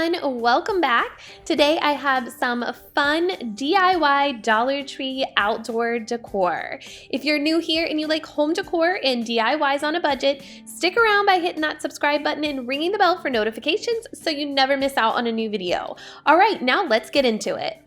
everyone, welcome back. Today I have some fun DIY Dollar Tree outdoor decor. If you're new here and you like home decor and DIYs on a budget, stick around by hitting that subscribe button and ringing the bell for notifications so you never miss out on a new video. All right, now let's get into it.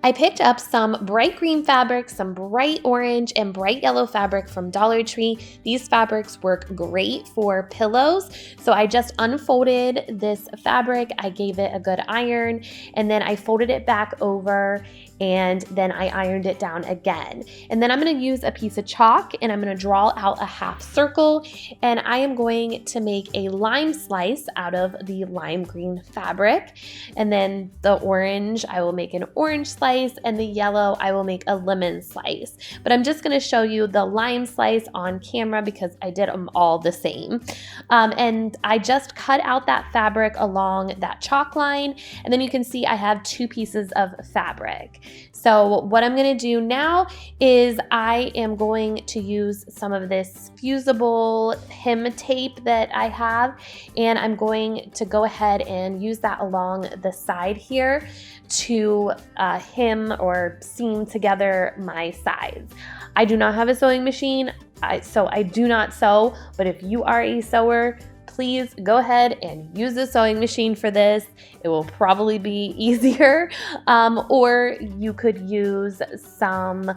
I picked up some bright green fabric, some bright orange and bright yellow fabric from Dollar Tree. These fabrics work great for pillows. So I just unfolded this fabric, I gave it a good iron, and then I folded it back over and then I ironed it down again. And then I'm gonna use a piece of chalk and I'm gonna draw out a half circle, and I am going to make a lime slice out of the lime green fabric. And then the orange, I will make an orange slice, and the yellow, I will make a lemon slice. But I'm just gonna show you the lime slice on camera because I did them all the same. And I just cut out that fabric along that chalk line, and then you can see I have two pieces of fabric. So what I'm gonna do now is I am going to use some of this fusible hem tape that I have, and I'm going to go ahead and use that along the side here to hem or seam together my sides. I do not have a sewing machine, so I do not sew, but if you are a sewer, please go ahead and use the sewing machine for this. It will probably be easier. Or you could use some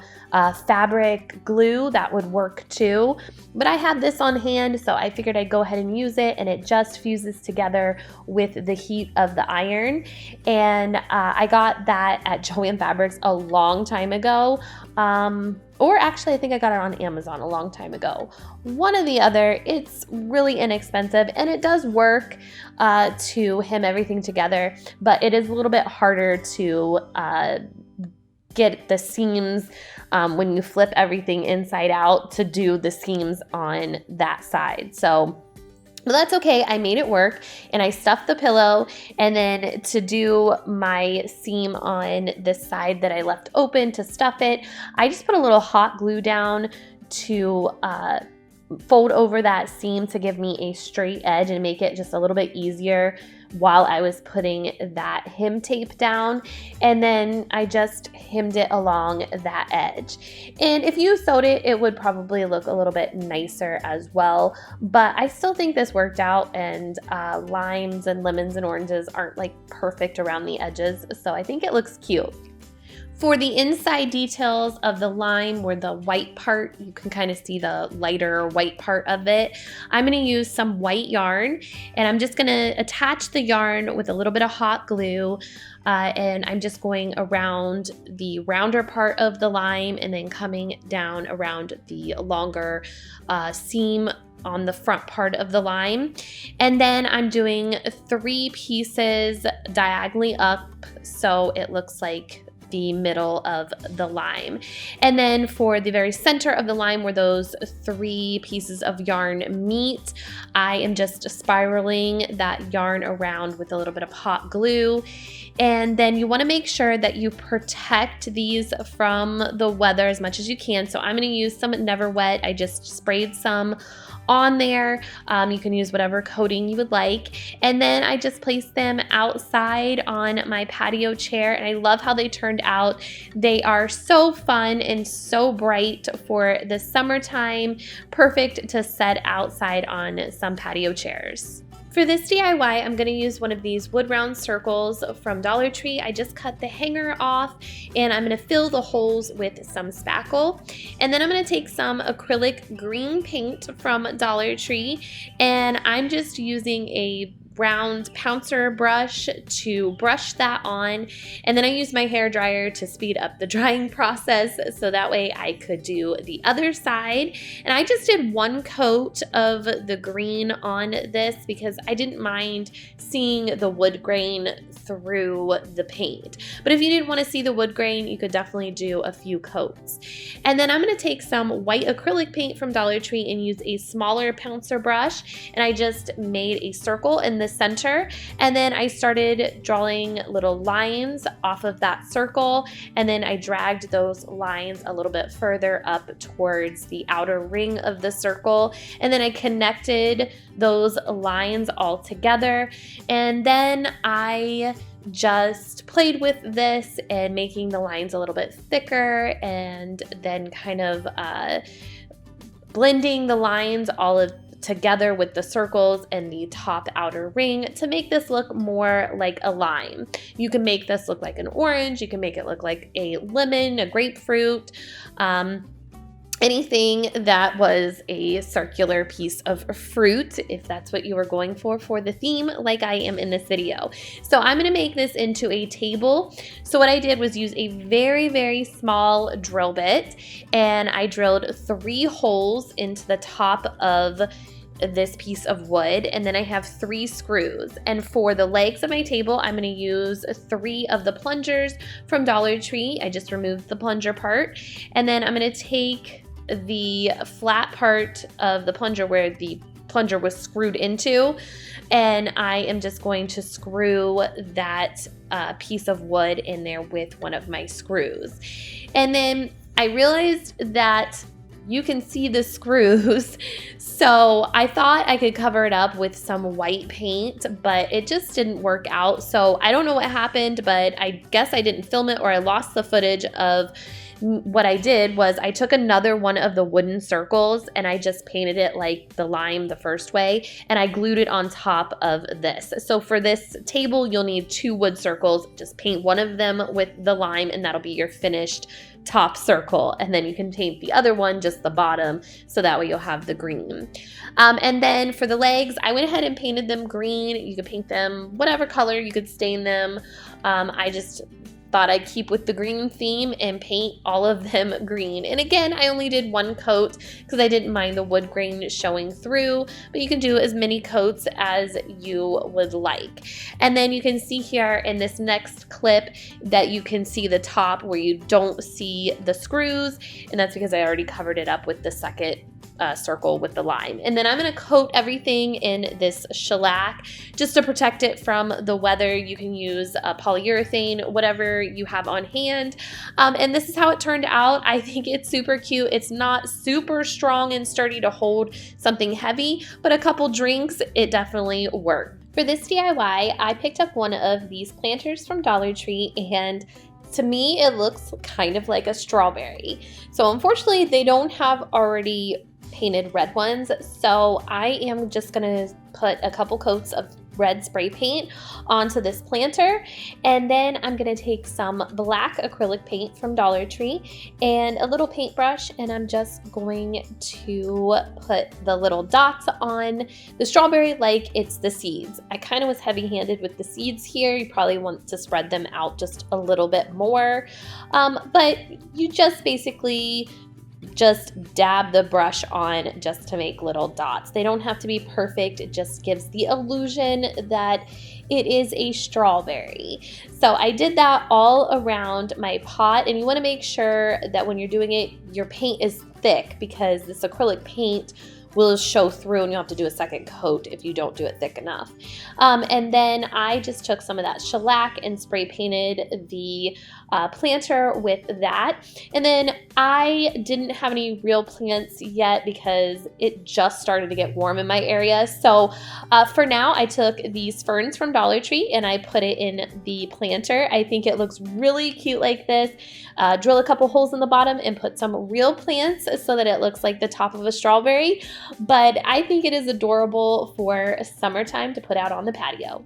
fabric glue, that would work too. But I had this on hand, so I figured I'd go ahead and use it, and it just fuses together with the heat of the iron. And I got that at Joann Fabrics a long time ago. Or actually, I think I got it on Amazon a long time ago. One or the other. It's really inexpensive, and it does work to hem everything together, but it is a little bit harder to get the seams when you flip everything inside out to do the seams on that side. So but that's okay, I made it work, and I stuffed the pillow, and then to do my seam on this side that I left open to stuff it, I just put a little hot glue down to fold over that seam to give me a straight edge and make it just a little bit easier while I was putting that hem tape down. And then I just hemmed it along that edge. And if you sewed it, it would probably look a little bit nicer as well. But I still think this worked out, and limes and lemons and oranges aren't like perfect around the edges. So I think it looks cute. For the inside details of the lime, where the white part, you can kind of see the lighter white part of it, I'm gonna use some white yarn, and I'm just gonna attach the yarn with a little bit of hot glue, and I'm just going around the rounder part of the lime and then coming down around the longer seam on the front part of the lime. And then I'm doing 3 pieces diagonally up, so it looks like the middle of the lime. And then for the very center of the lime, where those 3 pieces of yarn meet, I am just spiraling that yarn around with a little bit of hot glue. And then you want to make sure that you protect these from the weather as much as you can. So I'm going to use some Never Wet. I just sprayed some on there. You can use whatever coating you would like. And then I just placed them outside on my patio chair, and I love how they turned out. They are so fun and so bright for the summertime, perfect to set outside on some patio chairs. For this DIY, I'm going to use one of these wood round circles from Dollar Tree. I just cut the hanger off, and I'm going to fill the holes with some spackle. And then I'm going to take some acrylic green paint from Dollar Tree, and I'm just using a round pouncer brush to brush that on, and then I use my hair dryer to speed up the drying process so that way I could do the other side. And I just did 1 coat of the green on this because I didn't mind seeing the wood grain through the paint. But if you didn't want to see the wood grain, you could definitely do a few coats. And then I'm going to take some white acrylic paint from Dollar Tree and use a smaller pouncer brush, and I just made a circle, and the center, and then I started drawing little lines off of that circle, and then I dragged those lines a little bit further up towards the outer ring of the circle, and then I connected those lines all together, and then I just played with this and making the lines a little bit thicker, and then kind of blending the lines together with the circles and the top outer ring to make this look more like a lime. You can make this look like an orange, you can make it look like a lemon, a grapefruit, anything that was a circular piece of fruit, if that's what you were going for the theme, like I am in this video. So I'm gonna make this into a table. So what I did was use a very, very small drill bit, and I drilled 3 holes into the top of this piece of wood, and then I have 3 screws. And for the legs of my table, I'm going to use 3 of the plungers from Dollar Tree. I just removed the plunger part, and then I'm going to take the flat part of the plunger where the plunger was screwed into, and I am just going to screw that piece of wood in there with one of my screws. And then I realized that you can see the screws, so I thought I could cover it up with some white paint, but it just didn't work out. So I don't know what happened, but I guess I didn't film it, or I lost the footage of what I did. Was I took another one of the wooden circles and I just painted it like the lime the first way, and I glued it on top of this. So for this table, you'll need 2 wood circles. Just paint one of them with the lime, and that'll be your finished top circle, and then you can paint the other one, just the bottom, so that way you'll have the green. And then for the legs, I went ahead and painted them green. You could paint them whatever color, you could stain them. I just thought I'd keep with the green theme and paint all of them green. And again, I only did 1 coat because I didn't mind the wood grain showing through, but you can do as many coats as you would like. And then you can see here in this next clip that you can see the top where you don't see the screws, and that's because I already covered it up with the second circle with the lime. And then I'm going to coat everything in this shellac just to protect it from the weather. You can use polyurethane, whatever you have on hand. And this is how it turned out. I think it's super cute. It's not super strong and sturdy to hold something heavy, but a couple drinks, it definitely worked. For this DIY, I picked up one of these planters from Dollar Tree, and to me, it looks kind of like a strawberry. So unfortunately, they don't have already painted red ones, so I am just gonna put a couple coats of red spray paint onto this planter, and then I'm gonna take some black acrylic paint from Dollar Tree and a little paintbrush, and I'm just going to put the little dots on the strawberry like it's the seeds. I kind of was heavy-handed with the seeds here. You probably want to spread them out just a little bit more, but you just basically just dab the brush on just to make little dots. They don't have to be perfect. It just gives the illusion that it is a strawberry. So I did that all around my pot, and you want to make sure that when you're doing it, your paint is thick, because this acrylic paint will show through and you'll have to do a second coat if you don't do it thick enough. And then I just took some of that shellac and spray painted the planter with that. And then I didn't have any real plants yet because it just started to get warm in my area. So for now, I took these ferns from Dollar Tree and I put it in the planter. I think it looks really cute like this. Drill a couple holes in the bottom and put some real plants so that it looks like the top of a strawberry. But I think it is adorable for summertime to put out on the patio.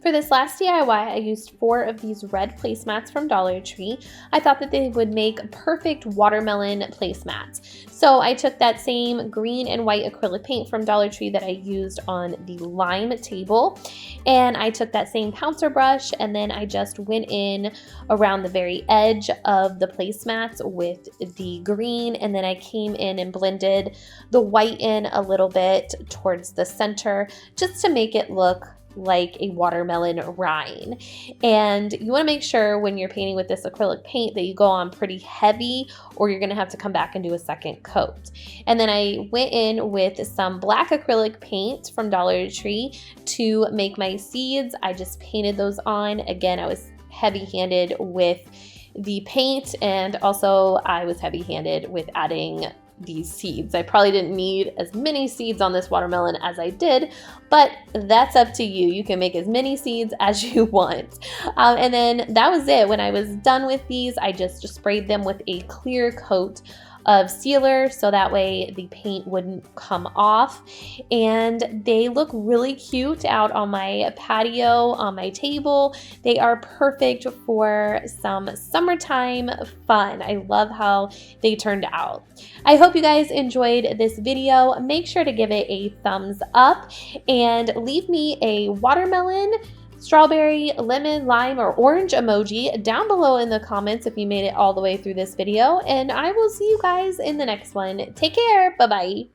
For this last DIY, I used 4 of these red placemats from Dollar Tree. I thought that they would make perfect watermelon placemats. So I took that same green and white acrylic paint from Dollar Tree that I used on the lime table, and I took that same pouncer brush, and then I just went in around the very edge of the placemats with the green, and then I came in and blended the white in a little bit towards the center just to make it look like a watermelon rind. And you want to make sure when you're painting with this acrylic paint that you go on pretty heavy, or you're going to have to come back and do a second coat. And then I went in with some black acrylic paint from Dollar Tree to make my seeds. I just painted those on. Again, I was heavy-handed with the paint, and also I was heavy-handed with adding these seeds. I probably didn't need as many seeds on this watermelon as I did, but that's up to you. You can make as many seeds as you want. And then that was it. When I was done with these, I just sprayed them with a clear coat of sealer so that way the paint wouldn't come off, and they look really cute out on my patio, on my table. They are perfect for some summertime fun. I love how they turned out. I hope you guys enjoyed this video. Make sure to give it a thumbs up and leave me a watermelon, strawberry, lemon, lime, or orange emoji down below in the comments if you made it all the way through this video, and I will see you guys in the next one. Take care. Bye-bye.